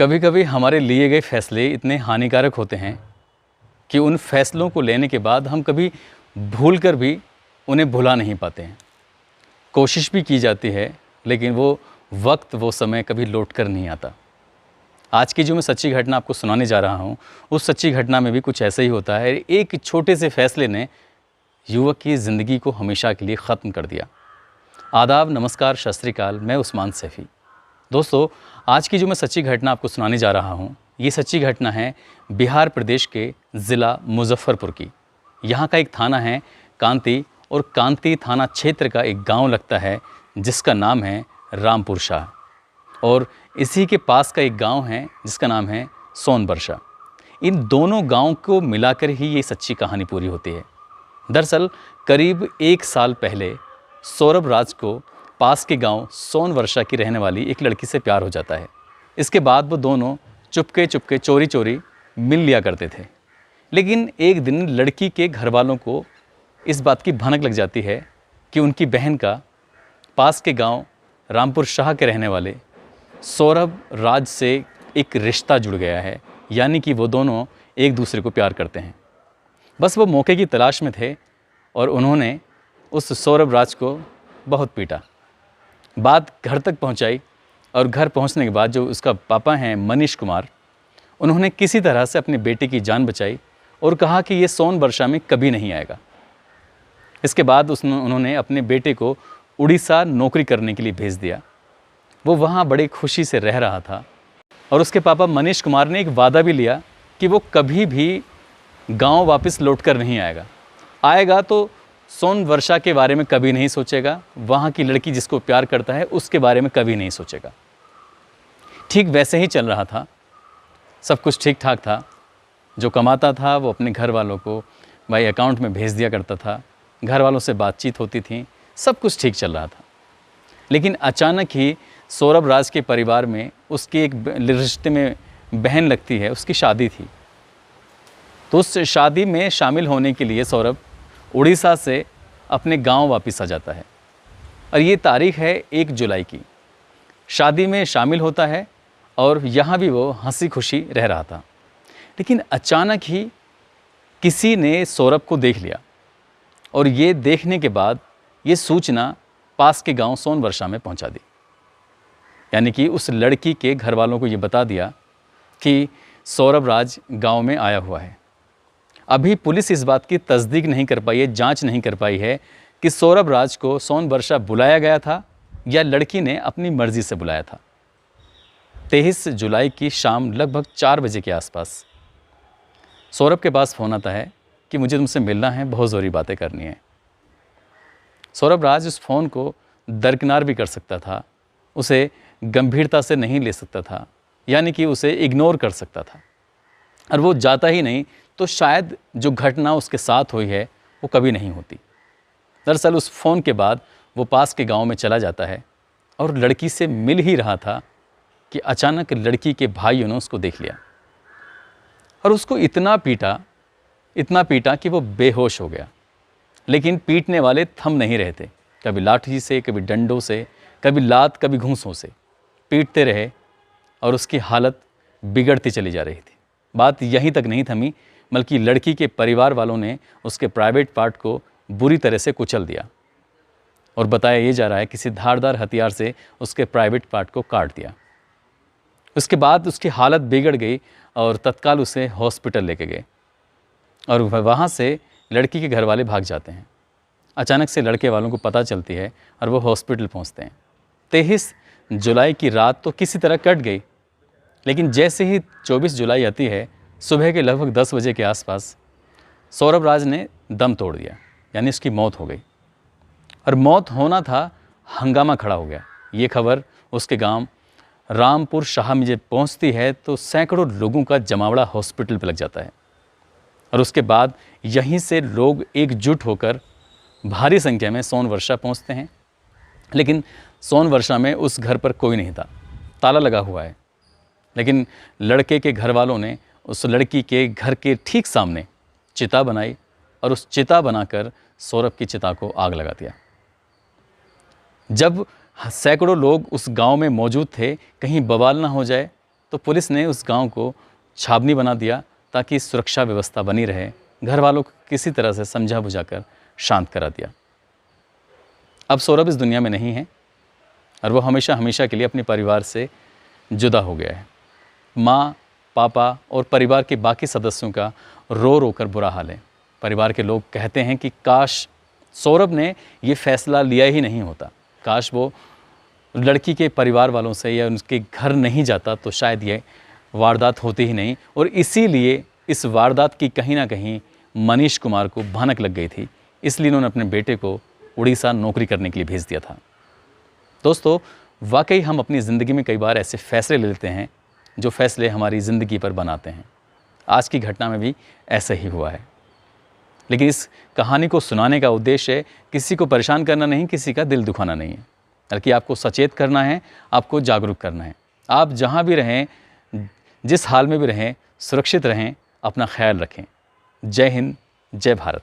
कभी कभी हमारे लिए गए फैसले इतने हानिकारक होते हैं कि उन फैसलों को लेने के बाद हम कभी भूल कर भी उन्हें भुला नहीं पाते हैं। कोशिश भी की जाती है लेकिन वो वक्त, वो समय कभी लौट कर नहीं आता। आज की जो मैं सच्ची घटना आपको सुनाने जा रहा हूँ, उस सच्ची घटना में भी कुछ ऐसा ही होता है। एक छोटे से फैसले ने युवक की ज़िंदगी को हमेशा के लिए ख़त्म कर दिया। आदाब, नमस्कार, सत श्री अकाल। मैं उस्मान सैफ़ी। दोस्तों, आज की जो मैं सच्ची घटना आपको सुनाने जा रहा हूँ, ये सच्ची घटना है बिहार प्रदेश के ज़िला मुजफ्फ़रपुर की। यहाँ का एक थाना है कांती, और कांती थाना क्षेत्र का एक गांव लगता है जिसका नाम है रामपुर शाह, और इसी के पास का एक गांव है जिसका नाम है सोनबरसा। इन दोनों गांव को मिलाकर ही ये सच्ची कहानी पूरी होती है। दरअसल करीब 1 साल पहले सौरभ राज को पास के गांव सोनवर्षा की रहने वाली एक लड़की से प्यार हो जाता है। इसके बाद वो दोनों चुपके चुपके चोरी चोरी मिल लिया करते थे। लेकिन एक दिन लड़की के घर वालों को इस बात की भनक लग जाती है कि उनकी बहन का पास के गांव रामपुर शाह के रहने वाले सौरभ राज से एक रिश्ता जुड़ गया है, यानी कि वो दोनों एक दूसरे को प्यार करते हैं। बस वो मौके की तलाश में थे और उन्होंने उस सौरभ राज को बहुत पीटा। बात घर तक पहुंचाई और घर पहुंचने के बाद जो उसका पापा हैं मनीष कुमार, उन्होंने किसी तरह से अपने बेटे की जान बचाई और कहा कि ये सोनवर्षा में कभी नहीं आएगा। इसके बाद उन्होंने अपने बेटे को उड़ीसा नौकरी करने के लिए भेज दिया। वो वहाँ बड़ी खुशी से रह रहा था और उसके पापा मनीष कुमार ने एक वादा भी लिया कि वो कभी भी गांव वापस लौट कर नहीं आएगा तो सोनवर्षा के बारे में कभी नहीं सोचेगा, वहाँ की लड़की जिसको प्यार करता है उसके बारे में कभी नहीं सोचेगा। ठीक वैसे ही चल रहा था, सब कुछ ठीक ठाक था। जो कमाता था वो अपने घर वालों को भाई अकाउंट में भेज दिया करता था, घर वालों से बातचीत होती थी, सब कुछ ठीक चल रहा था। लेकिन अचानक ही सौरभ राज के परिवार में उसके एक रिश्ते में बहन लगती है, उसकी शादी थी। तो उस शादी में शामिल होने के लिए सौरभ उड़ीसा से अपने गांव वापस आ जाता है और ये तारीख है 1 जुलाई की। शादी में शामिल होता है और यहाँ भी वो हंसी खुशी रह रहा था। लेकिन अचानक ही किसी ने सौरभ को देख लिया और ये देखने के बाद ये सूचना पास के गांव सोनवर्षा में पहुंचा दी। यानी कि उस लड़की के घर वालों को ये बता दिया कि सौरभ राज गांव में आया हुआ है। अभी पुलिस इस बात की तस्दीक नहीं कर पाई है, जांच नहीं कर पाई है कि सौरभ राज को सोनवर्षा बुलाया गया था या लड़की ने अपनी मर्जी से बुलाया था। 23 जुलाई की शाम लगभग 4 बजे के आसपास सौरभ के पास फ़ोन आता है कि मुझे तुमसे मिलना है, बहुत ज़रूरी बातें करनी है। सौरभ राज उस फ़ोन को दरकिनार भी कर सकता था, उसे गंभीरता से नहीं ले सकता था, यानी कि उसे इग्नोर कर सकता था, और वो जाता ही नहीं तो शायद जो घटना उसके साथ हुई है वो कभी नहीं होती। दरअसल उस फ़ोन के बाद वो पास के गांव में चला जाता है और लड़की से मिल ही रहा था कि अचानक लड़की के भाइयों ने उसको देख लिया और उसको इतना पीटा कि वो बेहोश हो गया। लेकिन पीटने वाले थम नहीं रहते, कभी लाठी से, कभी डंडों से, कभी लात, कभी घूंसों से पीटते रहे और उसकी हालत बिगड़ती चली जा रही थी। बात यहीं तक नहीं थमी, बल्कि लड़की के परिवार वालों ने उसके प्राइवेट पार्ट को बुरी तरह से कुचल दिया और बताया ये जा रहा है किसी धारदार हथियार से उसके प्राइवेट पार्ट को काट दिया। उसके बाद उसकी हालत बिगड़ गई और तत्काल उसे हॉस्पिटल लेके गए और वहाँ से लड़की के घर वाले भाग जाते हैं। अचानक से लड़के वालों को पता चलती है और वो हॉस्पिटल पहुँचते हैं। 23 जुलाई की रात तो किसी तरह कट गई, लेकिन जैसे ही 24 जुलाई आती है, सुबह के लगभग 10 बजे के आसपास सौरभ राज ने दम तोड़ दिया, यानी उसकी मौत हो गई। और मौत होना था, हंगामा खड़ा हो गया। ये खबर उसके गांव रामपुर शाह में जब पहुंचती है तो सैकड़ों लोगों का जमावड़ा हॉस्पिटल पर लग जाता है और उसके बाद यहीं से लोग एकजुट होकर भारी संख्या में सोनवर्षा पहुंचते हैं। लेकिन सोनवर्षा में उस घर पर कोई नहीं था, ताला लगा हुआ है। लेकिन लड़के के घर वालों ने उस लड़की के घर के ठीक सामने चिता बनाई और उस चिता बनाकर सौरभ की चिता को आग लगा दिया। जब सैकड़ों लोग उस गांव में मौजूद थे, कहीं बवाल ना हो जाए, तो पुलिस ने उस गांव को छावनी बना दिया ताकि सुरक्षा व्यवस्था बनी रहे। घर वालों को किसी तरह से समझा बुझाकर शांत करा दिया। अब सौरभ इस दुनिया में नहीं है और वो हमेशा हमेशा के लिए अपने परिवार से जुदा हो गया है। माँ, पापा और परिवार के बाकी सदस्यों का रो रो कर बुरा हाल है। परिवार के लोग कहते हैं कि काश सौरभ ने ये फैसला लिया ही नहीं होता, काश वो लड़की के परिवार वालों से या उनके घर नहीं जाता तो शायद ये वारदात होती ही नहीं। और इसीलिए इस वारदात की कहीं ना कहीं मनीष कुमार को भनक लग गई थी, इसलिए उन्होंने अपने बेटे को उड़ीसा नौकरी करने के लिए भेज दिया था। दोस्तों, वाकई हम अपनी ज़िंदगी में कई बार ऐसे फैसले ले लेते हैं जो फैसले हमारी ज़िंदगी पर बनाते हैं। आज की घटना में भी ऐसा ही हुआ है। लेकिन इस कहानी को सुनाने का उद्देश्य किसी को परेशान करना नहीं, किसी का दिल दुखाना नहीं है, बल्कि आपको सचेत करना है, आपको जागरूक करना है। आप जहाँ भी रहें, जिस हाल में भी रहें, सुरक्षित रहें, अपना ख्याल रखें। जय हिंद, जय भारत।